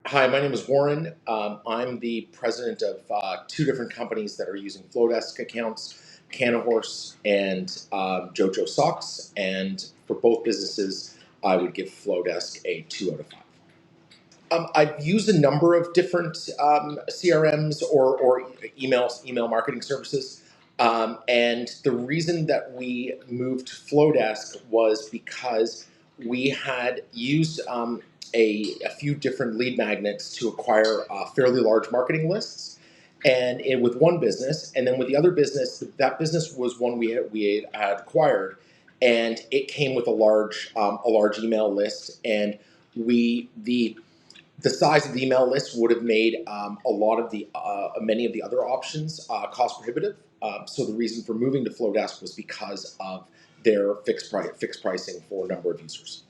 Hi, my name is Warren. I'm the president of two different companies that are using Flodesk accounts, Canahorse and JoJo Socks. And for both businesses, I would give Flodesk a 2 out of 5. I've used a number of different CRMs or email marketing services. And the reason that we moved to Flodesk was because we had used a few different lead magnets to acquire fairly large marketing lists. And with one business, and then with the other business, that business was one we had acquired, and it came with a large email list, and the size of the email list would have made many of the other options cost prohibitive. So the reason for moving to Flodesk was because of their fixed pricing for a number of users.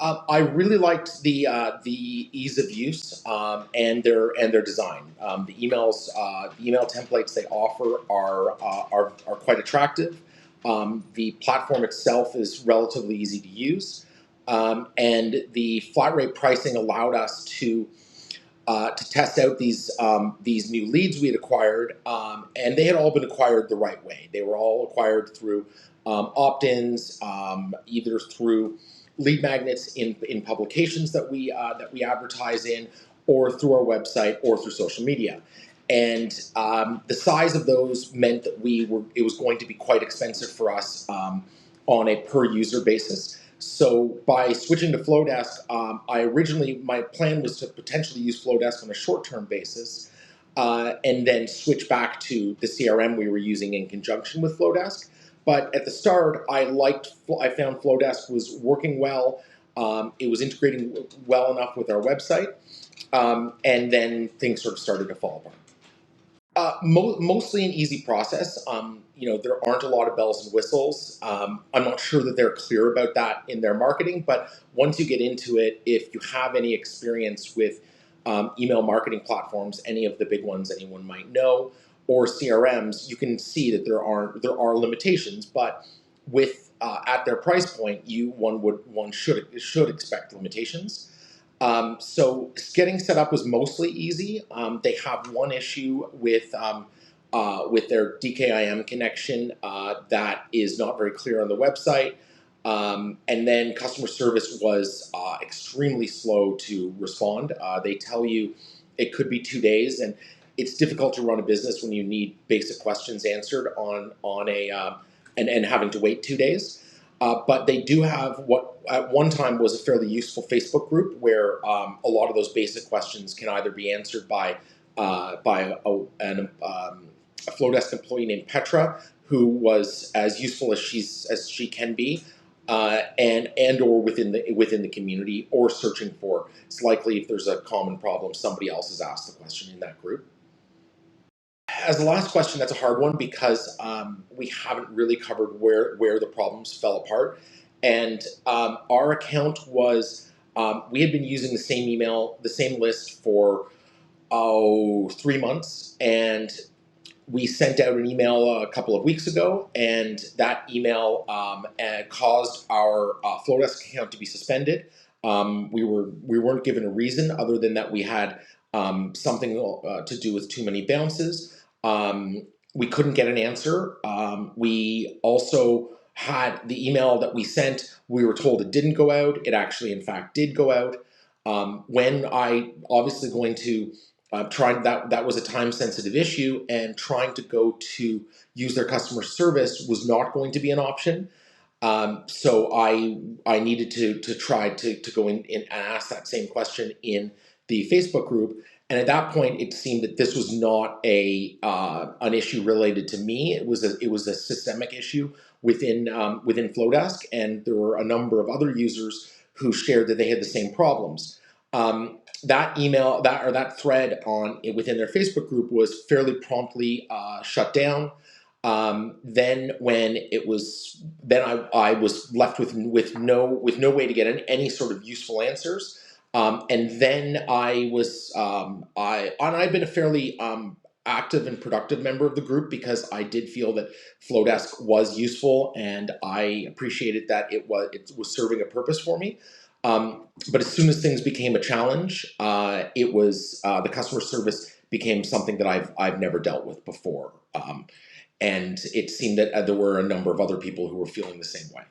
I really liked the ease of use and their design. The email templates they offer are quite attractive. The platform itself is relatively easy to use, and the flat rate pricing allowed us to test out these new leads we had acquired, and they had all been acquired the right way. They were all acquired through opt-ins, either through lead magnets in publications that we advertise in, or through our website, or through social media. And the size of those meant that it was going to be quite expensive for us on a per user basis. So by switching to Flodesk, my plan was to potentially use Flodesk on a short-term basis, and then switch back to the CRM we were using in conjunction with Flodesk. But at the start, I found Flodesk was working well. It was integrating well enough with our website, and then things sort of started to fall apart. Mostly an easy process. There aren't a lot of bells and whistles. I'm not sure that they're clear about that in their marketing, but once you get into it, if you have any experience with email marketing platforms, any of the big ones anyone might know, or CRMs, you can see that there are limitations. But with at their price point, one should expect limitations. So getting set up was mostly easy. They have one issue with their DKIM connection that is not very clear on the website. And then customer service was extremely slow to respond. They tell you it could be 2 days, and it's difficult to run a business when you need basic questions answered and having to wait 2 days. But they do have what at one time was a fairly useful Facebook group where a lot of those basic questions can either be answered by a Flodesk employee named Petra, who was as useful as she can be, and or within the community, or searching for. It's likely if there's a common problem, somebody else has asked the question in that group. As the last question, that's a hard one because we haven't really covered where the problems fell apart. And our account was, we had been using the same list for 3 months, and we sent out an email a couple of weeks ago, and that email caused our Flodesk account to be suspended. We weren't given a reason other than that we had something to do with too many bounces. We couldn't get an answer. We also had the email that we sent, we were told it didn't go out. It actually, in fact, did go out. When I obviously going to that was a time-sensitive issue, and trying to go to use their customer service was not going to be an option. So I needed to try to go in and ask that same question in the Facebook group. And at that point, it seemed that this was not an issue related to me. It was a systemic issue within Flodesk, and there were a number of other users who shared that they had the same problems. That email that thread within their Facebook group was fairly promptly shut down. Then I was left with no way to get any sort of useful answers. And then I've been a fairly active and productive member of the group because I did feel that Flodesk was useful, and I appreciated that it was serving a purpose for me. But as soon as things became a challenge, it was the customer service became something that I've never dealt with before, and it seemed that there were a number of other people who were feeling the same way.